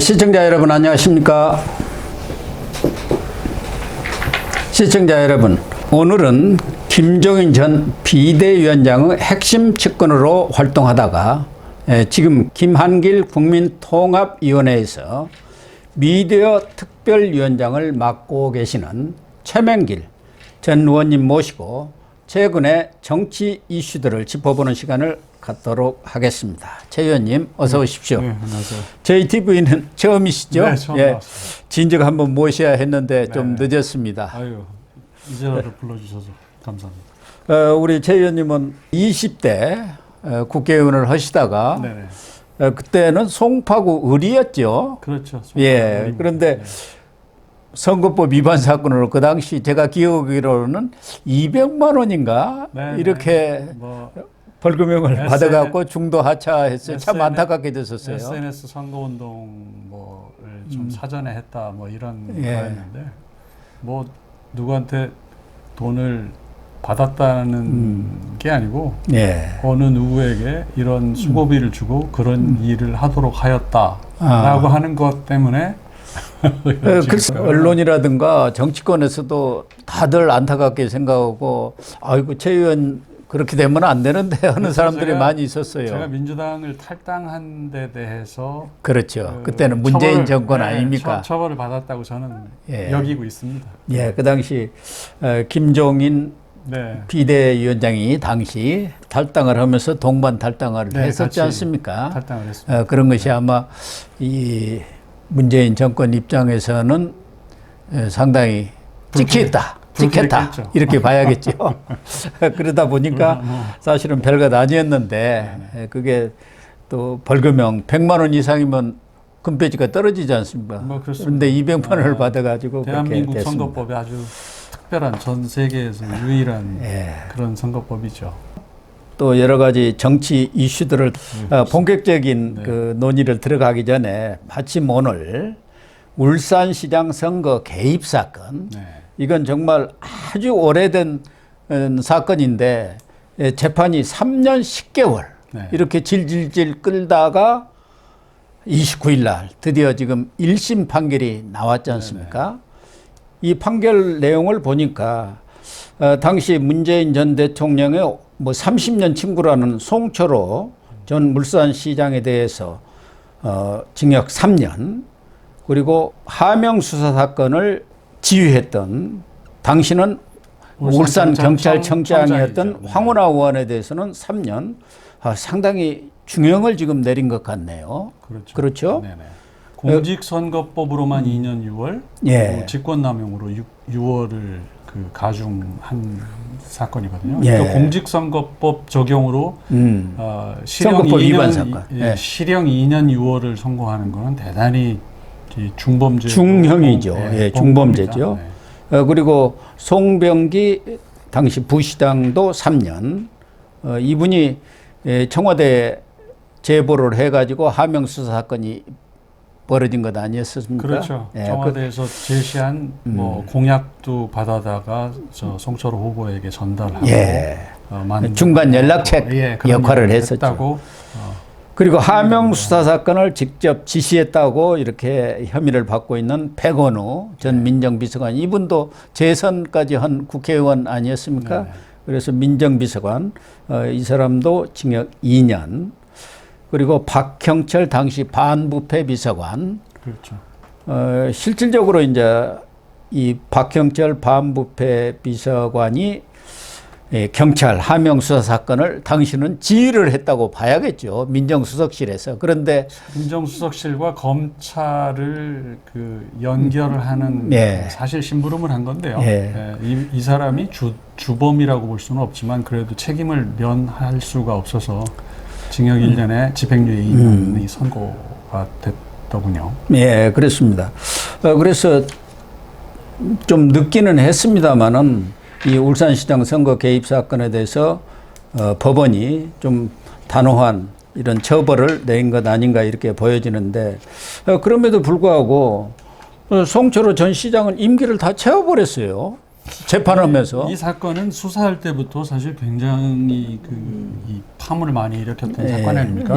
시청자 여러분 안녕하십니까? 시청자 여러분, 오늘은 김종인 전 비대위원장의 핵심 측근으로 활동하다가 지금 김한길 국민통합위원회에서 미디어 특별위원장을 맡고 계시는 최명길 전 의원님 모시고 최근의 정치 이슈들을 짚어보는 시간을 갖도록 하겠습니다. 최 의원님 어서 오십시오. 네, 안녕하세요. 저희 TV는 처음이시죠? 네, 처음 나왔습니다. 진즉 한번 모셔야 했는데 좀 네. 늦었습니다. 아유, 이제라도 불러주셔서 감사합니다. 우리 최 의원님은 20대 국회의원을 하시다가 네네. 그때는 송파구 을이었죠. 그렇죠. 예. 그런데 선거법 위반 사건으로 그 당시 제가 기억하기로는 200만 원인가 네, 이렇게 뭐 벌금형을 받아갖고 중도 하차했어요. 참 안타깝게 됐었어요. SNS 선거운동 뭐를 좀 사전에 했다 뭐 이런 예. 거였는데 뭐 누구한테 돈을 받았다는 게 아니고 예. 어느 누구에게 이런 수고비를 주고 그런 일을 하도록 하였다라고 하는 것 때문에 글쎄, 언론이라든가 정치권에서도 다들 안타깝게 생각하고 아이고 최 의원 그렇게 되면 안 되는데 하는 사람들이 많이 있었어요. 제가 민주당을 탈당한 데 대해서 그렇죠. 그때는 문재인 정권 아닙니까? 처벌을 받았다고 저는 예. 여기고 있습니다. 예, 그 당시 김종인 네. 비대위원장이 당시 탈당을 하면서 동반 탈당을 네, 했었지 같이 않습니까? 탈당을 했습니다. 그런 것이 아마 이 문재인 정권 입장에서는 상당히 찍혔다. 찍혔다. 이렇게 봐야겠죠. 그러다 보니까 사실은 별것 아니었는데 그게 또 벌금형 100만 원 이상이면 금배지가 떨어지지 않습니까? 뭐 그런데 200만 원을 받아가지고 대한민국 그렇게 됐습니다. 선거법이 아주 특별한 전 세계에서 유일한 예. 그런 선거법이죠. 또 여러 가지 정치 이슈들을 본격적인 네. 그 논의를 들어가기 전에 마침 오늘 울산시장 선거 개입 사건 네. 이건 정말 아주 오래된 사건인데 재판이 3년 10개월 네. 이렇게 질질질 끌다가 29일 날 드디어 지금 1심 판결이 나왔지 않습니까? 이 판결 내용을 보니까 당시 문재인 전 대통령의 뭐 30년 친구라는 송철호 전 물산시장에 대해서 징역 3년 그리고 하명 수사 사건을 지휘했던 당시는 울산 경찰청장이었던 황운하 의원에 대해서는 3년 상당히 중형을 지금 내린 것 같네요. 그렇죠. 그렇죠? 네네. 공직선거법으로만 2년 6월, 예. 직권남용으로 6월을 그 가중한 사건이거든요. 예. 또 공직선거법 적용으로 실형 선거법 2년, 위반 사건. 예. 실형 2년 6월을 선고하는 것은 대단히 중범죄 중형이죠. 예, 중범죄죠. 네. 그리고 송병기 당시 부시장도 3년. 이분이 청와대에 제보를 해가지고 하명 수사 사건이 벌어진 것 아니었습니까? 그렇죠. 예, 청와대에서 제시한 뭐 공약도 받아다가 저 송철호 후보에게 전달하고 예. 중간 연락책 역할을 했었죠. 그리고 하명 수사 사건을 직접 지시했다고 이렇게 혐의를 받고 있는 백원우 전 민정비서관 이분도 재선까지 한 국회의원 아니었습니까? 그래서 민정비서관 이 사람도 징역 2년 그리고 박형철 당시 반부패 비서관 그렇죠. 실질적으로 이제 이 박형철 반부패 비서관이 경찰 하명 수사 사건을 당신은 지휘를 했다고 봐야겠죠. 민정수석실에서. 그런데 민정수석실과 검찰을 그 연결을 하는 사실 심부름을 한 건데요. 이 사람이 주범이라고 볼 수는 없지만 그래도 책임을 면할 수가 없어서 징역 1년에 집행유예 2년이 선고가 됐더군요. 예, 그렇습니다. 그래서 좀 늦기는 했습니다만은 이 울산시장 선거 개입 사건에 대해서 법원이 좀 단호한 이런 처벌을 내린 것 아닌가 이렇게 보여지는데 그럼에도 불구하고 송철호 전 시장은 임기를 다 채워버렸어요. 재판하면서 이 사건은 수사할 때부터 사실 굉장히 이 파문을 많이 일으켰던 사건 아닙니까?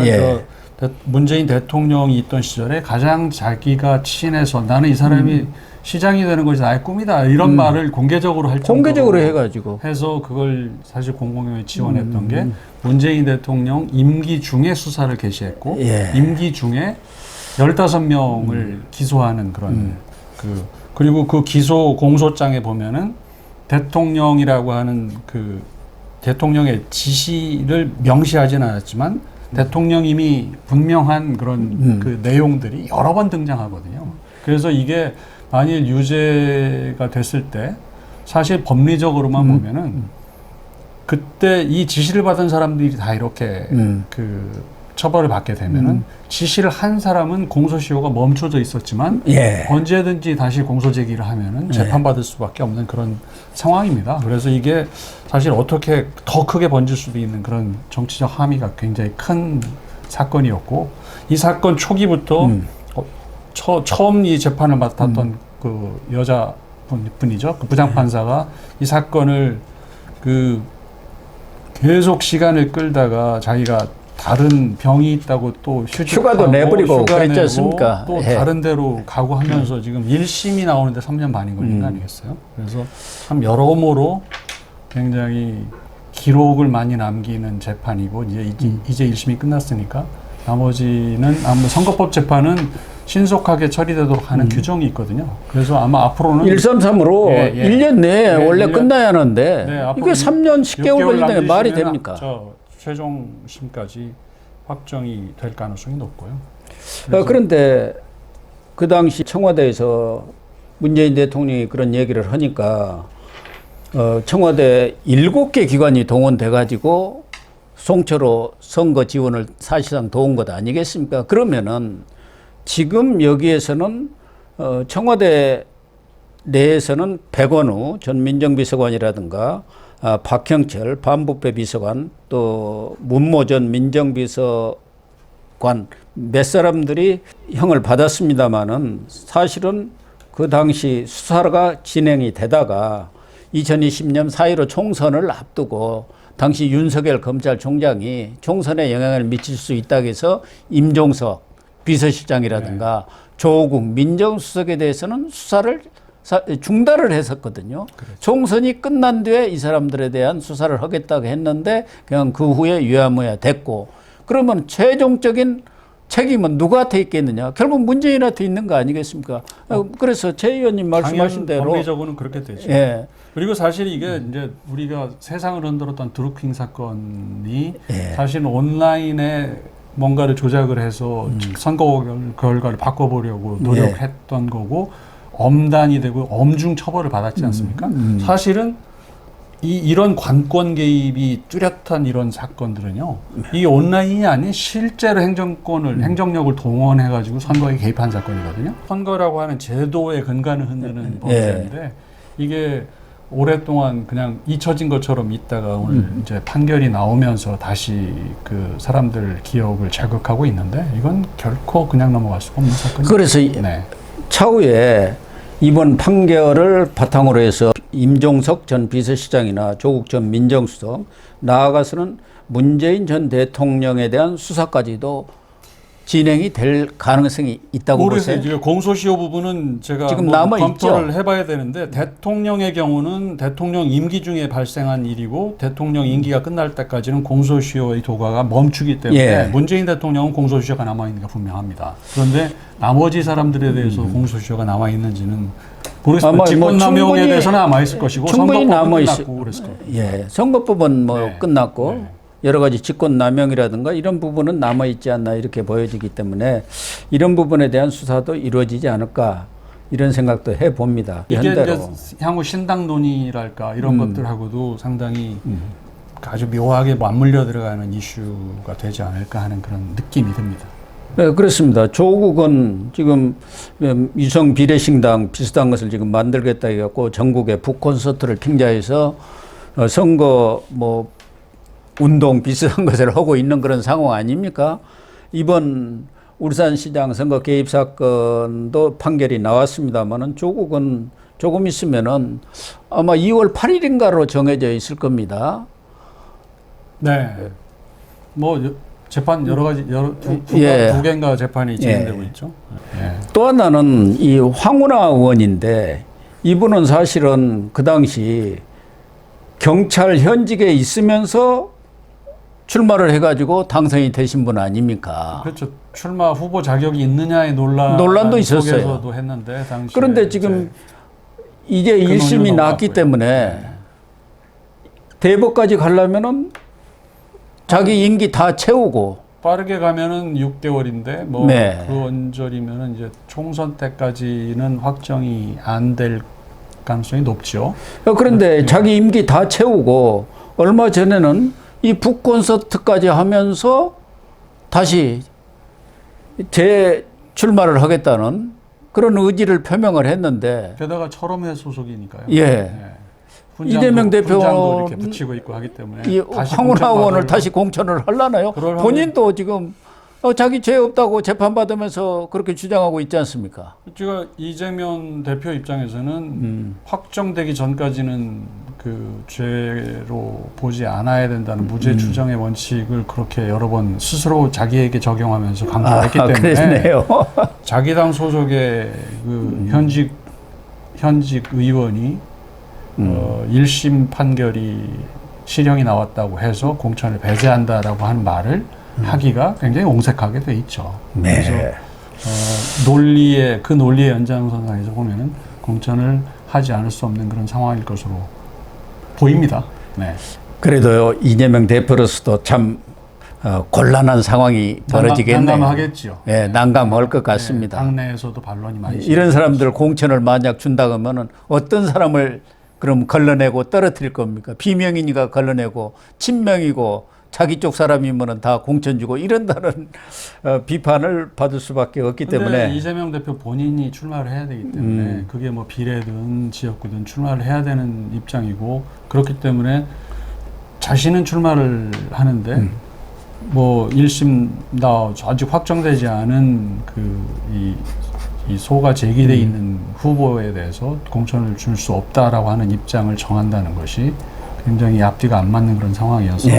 문재인 대통령이 있던 시절에 가장 자기가 친해서 나는 이 사람이 시장이 되는 것이 나의 꿈이다 이런 말을 공개적으로 할 정도로 공개적으로 해가지고 해서 그걸 사실 공공연히 지원했던 게 문재인 대통령 임기 중에 수사를 개시했고 임기 중에 15명을 기소하는 그런 그리고 그 기소 공소장에 보면은 대통령이라고 하는 그 대통령의 지시를 명시하지는 않았지만 대통령님이 분명한 그런 그 내용들이 여러 번 등장하거든요. 그래서 이게 만일 유죄가 됐을 때 사실 법리적으로만 보면은 그때 이 지시를 받은 사람들이 다 이렇게 그 처벌을 받게 되면은 지시를 한 사람은 공소시효가 멈춰져 있었지만 언제든지 다시 공소 제기를 하면은 재판받을 수밖에 없는 그런 상황입니다. 그래서 이게 사실 어떻게 더 크게 번질 수도 있는 그런 정치적 함의가 굉장히 큰 사건이었고 이 사건 초기부터 처음 이 재판을 맡았던 그 여자 분이죠. 그 부장판사가 이 사건을 그 계속 시간을 끌다가 자기가 다른 병이 있다고 또 휴가도 내버리고 그랬지 않습니까? 또 다른 데로 가고 하면서 지금 1심이 나오는데 3년 반이 걸린 거 아니겠어요? 그래서 참 여러모로 굉장히 기록을 많이 남기는 재판이고 이제 1심이 끝났으니까 나머지는 아마 선거법 재판은 신속하게 처리되도록 하는 규정이 있거든요. 그래서 아마 앞으로는 133으로 1년 내에 원래 1년, 끝나야 하는데 이게 3년 10개월 걸린다는 게 말이 됩니까? 최종심까지 확정이 될 가능성이 높고요. 그런데 그 당시 청와대에서 문재인 대통령이 그런 얘기를 하니까 청와대 7개 기관이 동원돼 가지고 송초로 선거 지원을 사실상 도운 것 아니겠습니까? 그러면은 지금 여기에서는 청와대 내에서는 백원우 전 민정비서관이라든가 박형철 반부패 비서관 또 문모 전 민정비서관 몇 사람들이 형을 받았습니다마는 사실은 그 당시 수사가 진행이 되다가 2020년 4.15 총선을 앞두고 당시 윤석열 검찰총장이 총선에 영향을 미칠 수 있다고 해서 임종석 비서실장이라든가 조국 민정수석에 대해서는 수사를 중단을 했었거든요. 그렇죠. 총선이 끝난 뒤에 이 사람들에 대한 수사를 하겠다고 했는데 그냥 그 후에 유야무야 됐고 그러면 최종적인 책임은 누구한테 있겠느냐? 결국 문재인한테 있는 거 아니겠습니까? 그래서 최 의원님 말씀하신 대로 법리적으로는 그렇게 되죠. 그리고 사실 이게 이제 우리가 세상을 흔들었던 드루킹 사건이 사실 온라인에 뭔가를 조작을 해서 선거 결과를 바꿔보려고 노력했던 거고 엄단이 되고 엄중 처벌을 받았지 않습니까? 사실은 이런 관권 개입이 뚜렷한 이런 사건들은요, 이 온라인이 아닌 실제로 행정력을 동원해가지고 선거에 개입한 사건이거든요. 선거라고 하는 제도의 근간을 흔드는 범죄인데 이게 오랫동안 그냥 잊혀진 것처럼 있다가 오늘 이제 판결이 나오면서 다시 그 사람들 기억을 자극하고 있는데 이건 결코 그냥 넘어갈 수가 없는 사건이에요. 그래서 차후에 이번 판결을 바탕으로 해서 임종석 전 비서실장이나 조국 전 민정수석 나아가서는 문재인 전 대통령에 대한 수사까지도 진행이 될 가능성이 있다고 보세요. 모르겠어요. 공소시효 부분은 제가 지금 검토를 해봐야 되는데 대통령의 경우는 대통령 임기 중에 발생한 일이고 대통령 임기가 끝날 때까지는 공소시효의 도가가 멈추기 때문에 문재인 대통령은 공소시효가 남아있는 게 분명합니다. 그런데 나머지 사람들에 대해서 공소시효가 남아있는지는 모르겠습니다. 직권남용에 대해서는 남아있을 것이고 충분히 남아있을 거예요. 선거법은 끝났고 여러 가지 직권남용이라든가 이런 부분은 남아있지 않나 이렇게 보여지기 때문에 이런 부분에 대한 수사도 이루어지지 않을까 이런 생각도 해봅니다. 이게 이제 향후 신당 논의랄까 이런 것들하고도 상당히 아주 묘하게 맞물려 들어가는 이슈가 되지 않을까 하는 그런 느낌이 듭니다. 네, 그렇습니다. 조국은 지금 유성 비례신당 비슷한 것을 지금 만들겠다 해갖고 전국에 북콘서트를 핑자해서 선거 운동 비슷한 것을 하고 있는 그런 상황 아닙니까? 이번 울산시장 선거 개입 사건도 판결이 나왔습니다만은 조국은 조금 있으면은 아마 2월 8일인가로 정해져 있을 겁니다. 네. 뭐 재판 여러 가지 두 개인가 재판이 진행되고 있죠. 예. 또 하나는 이 황운하 의원인데 이분은 사실은 그 당시 경찰 현직에 있으면서 출마를 해가지고 당선이 되신 분 아닙니까? 그렇죠. 출마 후보 자격이 있느냐의 논란도 있었어요. 속에서도 했는데 당시. 그런데 지금 이제 1심이 났기 때문에 대법까지 가려면은 자기 임기 다 채우고 빠르게 가면은 6개월인데 뭐 그 언저리면은 이제 총선 때까지는 확정이 안 될 가능성이 높죠. 그런데 자기 임기 다 채우고 얼마 전에는 이 북콘서트까지 하면서 다시 재출마를 하겠다는 그런 의지를 표명을 했는데 게다가 철험회 소속이니까요. 예. 이재명 대표도 이렇게 붙이고 있고 하기 때문에 이 황운하 의원을 다시 공천을 하려나요? 본인도 지금 자기 죄 없다고 재판받으면서 그렇게 주장하고 있지 않습니까? 제가 이재명 대표 입장에서는 확정되기 전까지는 그 죄로 보지 않아야 된다는 무죄 추정의 원칙을 그렇게 여러 번 스스로 자기에게 적용하면서 강조했기 때문에 그랬네요. 자기 당 소속의 그 현직 의원이 1심 판결이 실형이 나왔다고 해서 공천을 배제한다라고 하는 말을 하기가 굉장히 옹색하게 돼 있죠. 네. 그래서 그 논리의 연장선상에서 보면은 공천을 하지 않을 수 없는 그런 상황일 것으로 보입니다. 네. 그래도 이재명 대표로서도 참 곤란한 상황이 벌어지겠네요. 난감하겠죠. 네, 난감할 것 같습니다. 당내에서도 반론이 많이 이런 사람들 공천을 만약 준다 그러면은 어떤 사람을 그럼 걸러내고 떨어뜨릴 겁니까? 비명이니까 걸러내고 친명이고 자기 쪽 사람이면은 다 공천 주고 이런다는 비판을 받을 수밖에 없기 때문에 이재명 대표 본인이 출마를 해야 되기 때문에 그게 뭐 비례든 지역구든 출마를 해야 되는 입장이고 그렇기 때문에 자신은 출마를 하는데 뭐 1심 나 아직 확정되지 않은 이 소가 제기돼 있는 후보에 대해서 공천을 줄 수 없다라고 하는 입장을 정한다는 것이 굉장히 앞뒤가 안 맞는 그런 상황이어서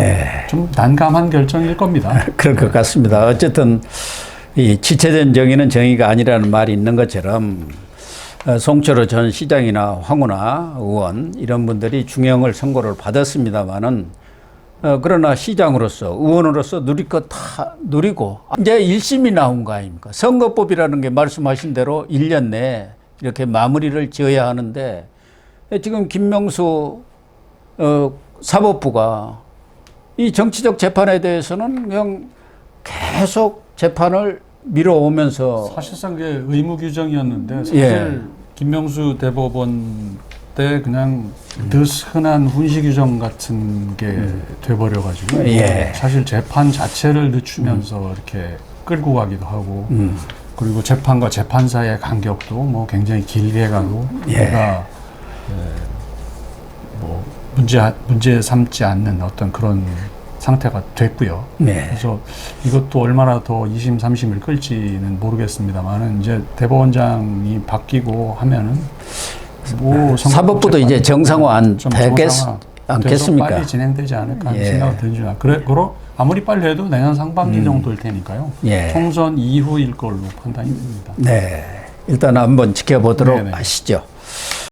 좀 난감한 결정일 겁니다. 그럴 것 같습니다. 어쨌든 이 지체된 정의는 정의가 아니라는 말이 있는 것처럼 송철호 전 시장이나 황운하 의원 이런 분들이 중형을 선고를 받았습니다마는 그러나 시장으로서 의원으로서 누릴 것 다 누리고 이제 1심이 나온 거 아닙니까? 선거법이라는 게 말씀하신 대로 1년 내에 이렇게 마무리를 지어야 하는데 지금 김명수 사법부가 이 정치적 재판에 대해서는 그냥 계속 재판을 미뤄오면서 사실상 그게 의무 규정이었는데 사실 김명수 대법원 때 그냥 흔한 훈시 규정 같은 게 돼버려가지고 사실 재판 자체를 늦추면서 이렇게 끌고 가기도 하고 그리고 재판과 재판사의 간격도 뭐 굉장히 길게 가고 내가 뭐 문제 삼지 않는 어떤 그런 상태가 됐고요. 그래서 이것도 얼마나 더 2심, 3심을 끌지는 모르겠습니다만은 이제 대법원장이 바뀌고 하면은 뭐 사법부도 이제 정상화 안 되겠습니까? 빨리 진행되지 않을까 하는 생각이 듭니다. 그러 아무리 빨리 해도 내년 상반기 정도일 테니까요. 총선 이후일 걸로 판단이 됩니다. 네, 일단 한번 지켜보도록 하시죠.